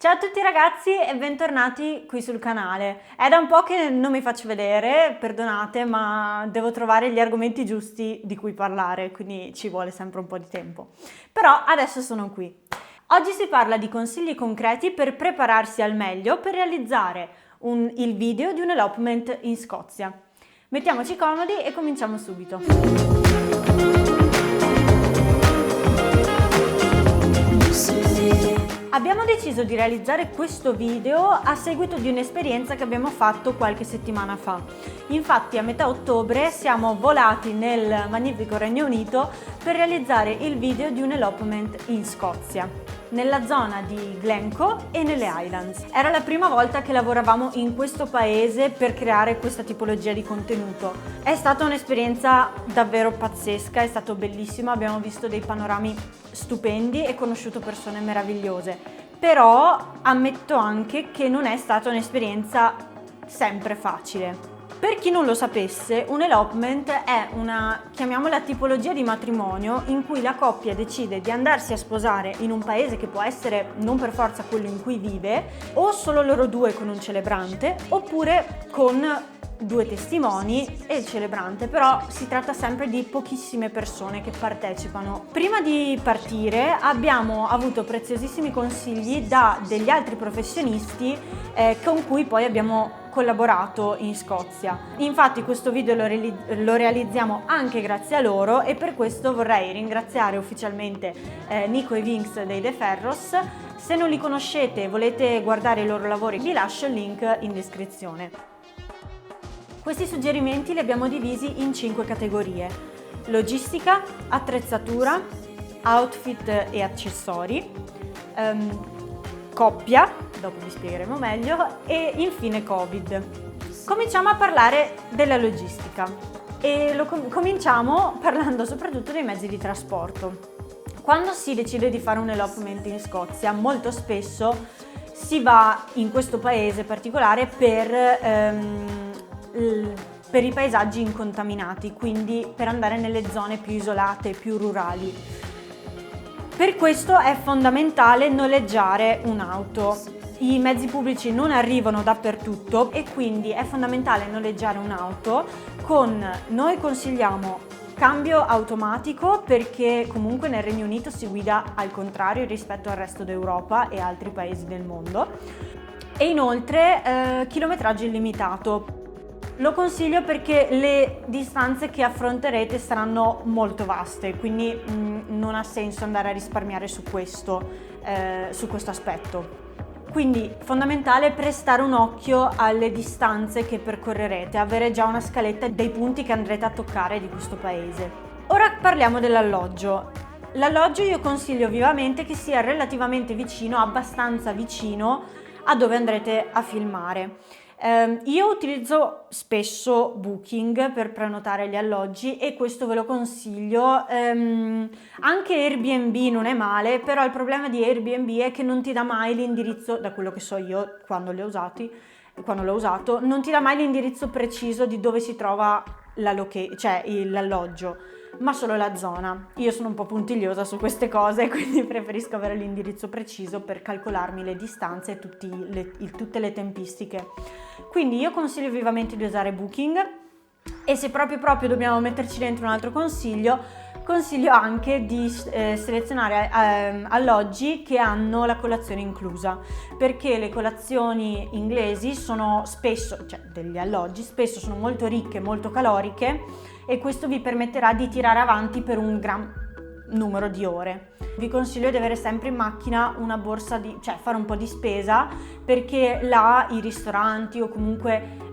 Ciao a tutti ragazzi e bentornati qui sul canale. È da un po' che non mi faccio vedere, perdonate, ma devo trovare gli argomenti giusti di cui parlare, quindi ci vuole sempre un po' di tempo. Però adesso sono qui. Oggi si parla di consigli concreti per prepararsi al meglio per realizzare il video di un elopement in Scozia. Mettiamoci comodi e cominciamo subito. Abbiamo deciso di realizzare questo video a seguito di un'esperienza che abbiamo fatto qualche settimana fa. Infatti a metà ottobre siamo volati nel magnifico Regno Unito per realizzare il video di un elopement in Scozia, nella zona di Glencoe e nelle Highlands. Era la prima volta che lavoravamo in questo paese per creare questa tipologia di contenuto. È stata un'esperienza davvero pazzesca, è stato bellissimo, abbiamo visto dei panorami stupendi e conosciuto persone meravigliose, però ammetto anche che non è stata un'esperienza sempre facile. Per chi non lo sapesse, un elopement è una, chiamiamola, tipologia di matrimonio in cui la coppia decide di andarsi a sposare in un paese che può essere non per forza quello in cui vive, o solo loro due con un celebrante, oppure con due testimoni e il celebrante, però si tratta sempre di pochissime persone che partecipano. Prima di partire abbiamo avuto preziosissimi consigli da degli altri professionisti con cui poi abbiamo collaborato in Scozia. Infatti questo video lo realizziamo anche grazie a loro e per questo vorrei ringraziare ufficialmente Nico e Vinx dei De Ferros. Se non li conoscete e volete guardare i loro lavori, vi lascio il link in descrizione. Questi suggerimenti li abbiamo divisi in 5 categorie: logistica, attrezzatura, outfit e accessori, coppia, dopo vi spiegheremo meglio, e infine Covid. Cominciamo a parlare della logistica e cominciamo parlando soprattutto dei mezzi di trasporto. Quando si decide di fare un elopement in Scozia, molto spesso si va in questo paese particolare per i paesaggi incontaminati, quindi per andare nelle zone più isolate, più rurali. Per questo è fondamentale noleggiare un'auto. I mezzi pubblici non arrivano dappertutto e quindi è fondamentale noleggiare un'auto. Noi consigliamo cambio automatico perché comunque nel Regno Unito si guida al contrario rispetto al resto d'Europa e altri paesi del mondo. E inoltre chilometraggio illimitato. Lo consiglio perché le distanze che affronterete saranno molto vaste, quindi non ha senso andare a risparmiare su questo aspetto. Quindi fondamentale prestare un occhio alle distanze che percorrerete, avere già una scaletta dei punti che andrete a toccare di questo paese. Ora parliamo dell'alloggio. L'alloggio io consiglio vivamente che sia relativamente vicino, abbastanza vicino a dove andrete a filmare. Io utilizzo spesso Booking per prenotare gli alloggi e questo ve lo consiglio. Anche Airbnb non è male, però il problema di Airbnb è che non ti dà mai l'indirizzo, da quello che so io quando l'ho usato, non ti dà mai l'indirizzo preciso di dove si trova l'alloggio, ma solo la zona. Io sono un po' puntigliosa su queste cose, quindi preferisco avere l'indirizzo preciso per calcolarmi le distanze e tutte le tempistiche. Quindi io consiglio vivamente di usare Booking e se proprio dobbiamo metterci dentro un altro consiglio anche di selezionare alloggi che hanno la colazione inclusa, perché le colazioni inglesi sono spesso, degli alloggi spesso sono molto ricche, molto caloriche e questo vi permetterà di tirare avanti per un gran numero di ore. Vi consiglio di avere sempre in macchina una borsa fare un po' di spesa, perché là i ristoranti o comunque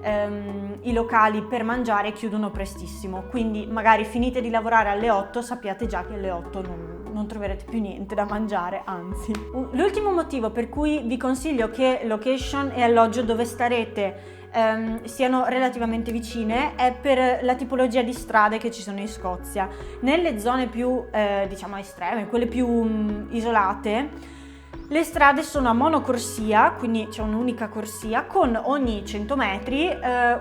i locali per mangiare chiudono prestissimo, quindi magari finite di lavorare alle 8, sappiate già che alle 8 non troverete più niente da mangiare, anzi. L'ultimo motivo per cui vi consiglio che location e alloggio dove starete siano relativamente vicine è per la tipologia di strade che ci sono in Scozia. Nelle zone più estreme, quelle più isolate, le strade sono a monocorsia, quindi c'è un'unica corsia con ogni 100 metri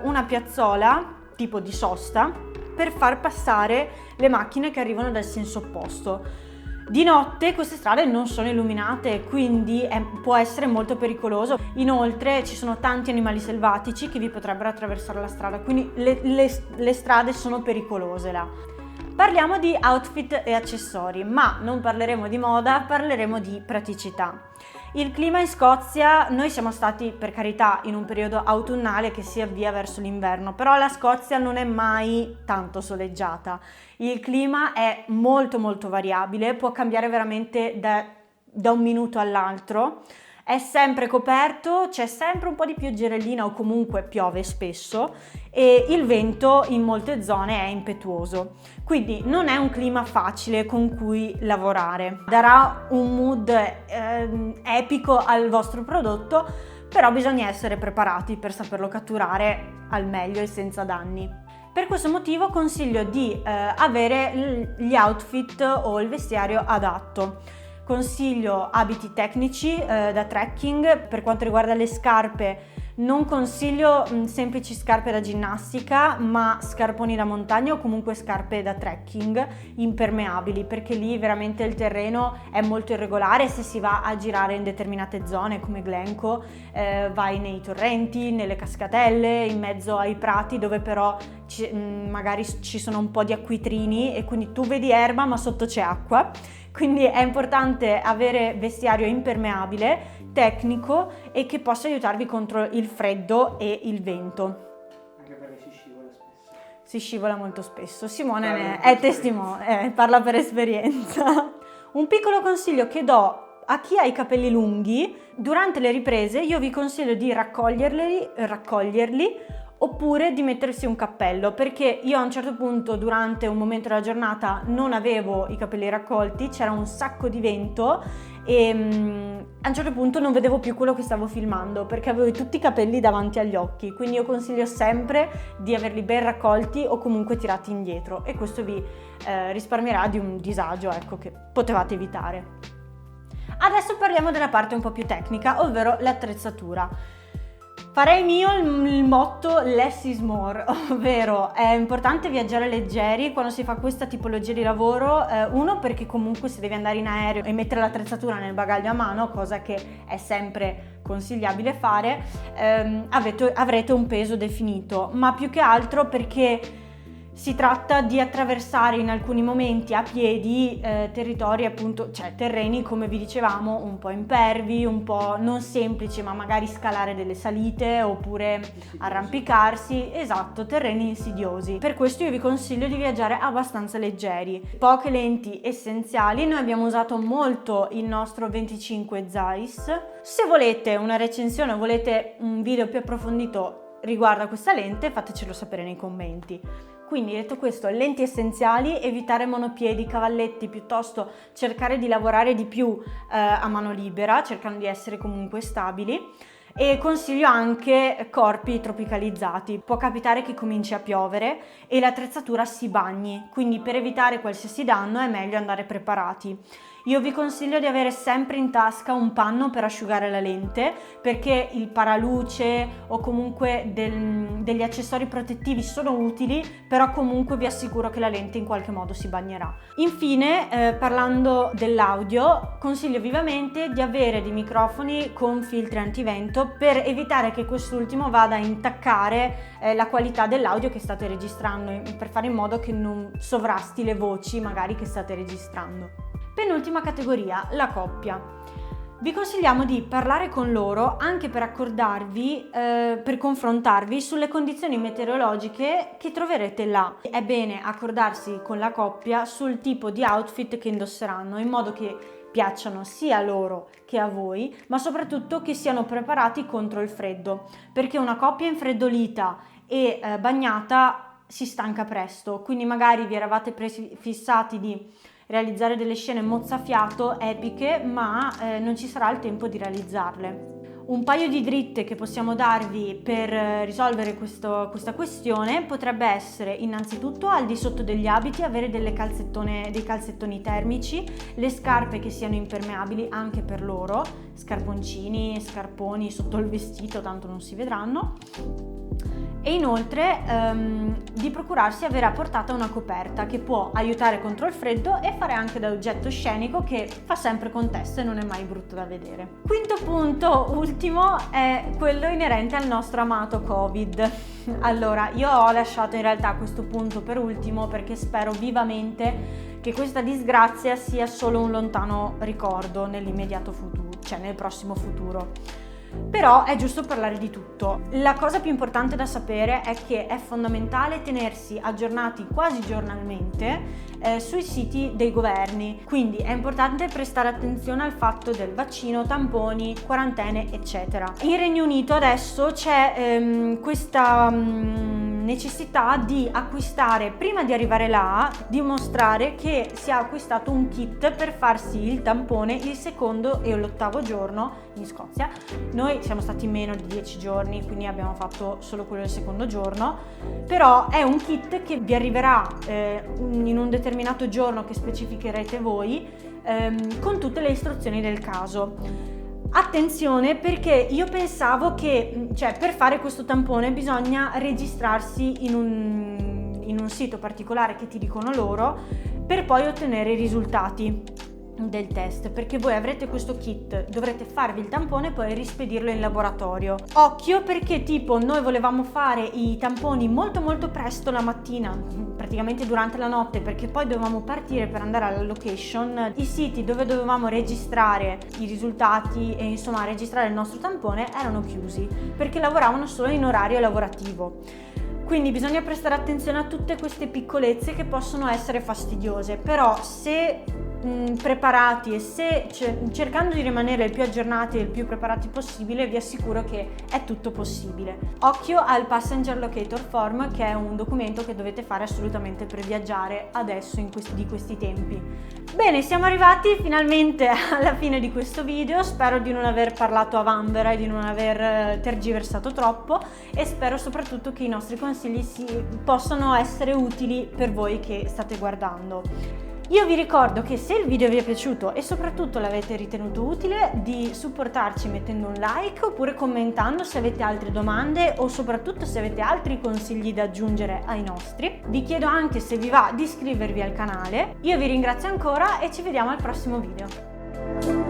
una piazzola tipo di sosta per far passare le macchine che arrivano dal senso opposto. Di notte queste strade non sono illuminate, quindi può essere molto pericoloso. Inoltre ci sono tanti animali selvatici che vi potrebbero attraversare la strada, quindi le strade sono pericolose là. Parliamo di outfit e accessori, ma non parleremo di moda, parleremo di praticità. Il clima in Scozia, noi siamo stati per carità in un periodo autunnale che si avvia verso l'inverno, però la Scozia non è mai tanto soleggiata. Il clima è molto variabile, può cambiare veramente da un minuto all'altro. È sempre coperto, c'è sempre un po' di pioggerellina o comunque piove spesso e il vento in molte zone è impetuoso. Quindi non è un clima facile con cui lavorare. Darà un mood epico al vostro prodotto, però bisogna essere preparati per saperlo catturare al meglio e senza danni. Per questo motivo consiglio di avere gli outfit o il vestiario adatto. Consiglio abiti tecnici da trekking. Per quanto riguarda le scarpe, non consiglio semplici scarpe da ginnastica, ma scarponi da montagna o comunque scarpe da trekking impermeabili, perché lì veramente il terreno è molto irregolare. Se si va a girare in determinate zone come Glencoe, vai nei torrenti, nelle cascatelle, in mezzo ai prati dove però magari ci sono un po' di acquitrini e quindi tu vedi erba ma sotto c'è acqua. Quindi è importante avere vestiario impermeabile, tecnico e che possa aiutarvi contro il freddo e il vento. Anche perché si scivola spesso. Si scivola molto spesso. Simone è testimone, parla per esperienza. Un piccolo consiglio che do a chi ha i capelli lunghi: durante le riprese io vi consiglio di raccoglierli oppure di mettersi un cappello, perché io a un certo punto durante un momento della giornata non avevo i capelli raccolti, c'era un sacco di vento e a un certo punto non vedevo più quello che stavo filmando perché avevo tutti i capelli davanti agli occhi. Quindi io consiglio sempre di averli ben raccolti o comunque tirati indietro, e questo vi risparmierà di un disagio, ecco, che potevate evitare. Adesso parliamo della parte un po' più tecnica, ovvero l'attrezzatura. Farei mio il motto less is more, ovvero è importante viaggiare leggeri quando si fa questa tipologia di lavoro. Uno, perché comunque se devi andare in aereo e mettere l'attrezzatura nel bagaglio a mano, cosa che è sempre consigliabile fare, avrete un peso definito, ma più che altro perché si tratta di attraversare in alcuni momenti a piedi territori, appunto, cioè terreni, come vi dicevamo, un po' impervi, un po' non semplici, ma magari scalare delle salite oppure arrampicarsi, esatto, terreni insidiosi. Per questo io vi consiglio di viaggiare abbastanza leggeri. Poche lenti essenziali, noi abbiamo usato molto il nostro 25 Zeiss. Se volete una recensione o volete un video più approfondito riguardo a questa lente, fatecelo sapere nei commenti. Quindi, detto questo, lenti essenziali, evitare monopiedi, cavalletti, piuttosto cercare di lavorare di più a mano libera, cercando di essere comunque stabili. E consiglio anche corpi tropicalizzati. Può capitare che cominci a piovere e l'attrezzatura si bagni, quindi per evitare qualsiasi danno è meglio andare preparati. Io vi consiglio di avere sempre in tasca un panno per asciugare la lente, perché il paraluce o comunque degli accessori protettivi sono utili, però comunque vi assicuro che la lente in qualche modo si bagnerà. Infine, parlando dell'audio, consiglio vivamente di avere dei microfoni con filtri antivento per evitare che quest'ultimo vada a intaccare la qualità dell'audio che state registrando, per fare in modo che non sovrasti le voci magari che state registrando. Penultima categoria, la coppia. Vi consigliamo di parlare con loro anche per accordarvi, per confrontarvi sulle condizioni meteorologiche che troverete là. È bene accordarsi con la coppia sul tipo di outfit che indosseranno, in modo che piacciono sia a loro che a voi, ma soprattutto che siano preparati contro il freddo, perché una coppia infreddolita e bagnata si stanca presto, quindi magari vi eravate fissati di realizzare delle scene mozzafiato epiche, ma non ci sarà il tempo di realizzarle. Un paio di dritte che possiamo darvi per risolvere questa questione potrebbe essere: innanzitutto, al di sotto degli abiti avere dei calzettoni termici, le scarpe che siano impermeabili anche per loro, scarponcini, scarponi sotto il vestito, tanto non si vedranno. e inoltre di procurarsi avere a portata una coperta che può aiutare contro il freddo e fare anche da oggetto scenico, che fa sempre contesto e non è mai brutto da vedere. Quinto punto, ultimo, è quello inerente al nostro amato Covid. Allora, io ho lasciato in realtà questo punto per ultimo perché spero vivamente che questa disgrazia sia solo un lontano ricordo nell'immediato futuro, cioè nel prossimo futuro. Però è giusto parlare di tutto. La cosa più importante da sapere è che è fondamentale tenersi aggiornati quasi giornalmente sui siti dei governi, quindi è importante prestare attenzione al fatto del vaccino, tamponi, quarantene, eccetera. In Regno Unito adesso c'è questa necessità di acquistare, prima di arrivare là, dimostrare che si è acquistato un kit per farsi il tampone il secondo e l'8° giorno in Scozia. Noi siamo stati meno di 10 giorni, quindi abbiamo fatto solo quello del secondo giorno, però è un kit che vi arriverà in un determinato giorno che specificherete voi, con tutte le istruzioni del caso. Attenzione, perché io pensavo che, per fare questo tampone bisogna registrarsi in un sito particolare che ti dicono loro, per poi ottenere i risultati del test, perché voi avrete questo kit, dovrete farvi il tampone e poi rispedirlo in laboratorio. Occhio, perché tipo noi volevamo fare i tamponi molto presto la mattina, praticamente durante la notte, perché poi dovevamo partire per andare alla location. I siti dove dovevamo registrare i risultati e insomma registrare il nostro tampone erano chiusi perché lavoravano solo in orario lavorativo. Quindi bisogna prestare attenzione a tutte queste piccolezze che possono essere fastidiose, però se preparati e se cercando di rimanere il più aggiornati e il più preparati possibile, vi assicuro che è tutto possibile. Occhio al Passenger Locator Form, che è un documento che dovete fare assolutamente per viaggiare adesso di questi tempi. Bene, siamo arrivati finalmente alla fine di questo video. Spero di non aver parlato a vanvera e di non aver tergiversato troppo, e spero soprattutto che i nostri consigli possano essere utili per voi che state guardando. Io vi ricordo che se il video vi è piaciuto e soprattutto l'avete ritenuto utile, di supportarci mettendo un like oppure commentando se avete altre domande o soprattutto se avete altri consigli da aggiungere ai nostri. Vi chiedo anche, se vi va, di iscrivervi al canale. Io vi ringrazio ancora e ci vediamo al prossimo video.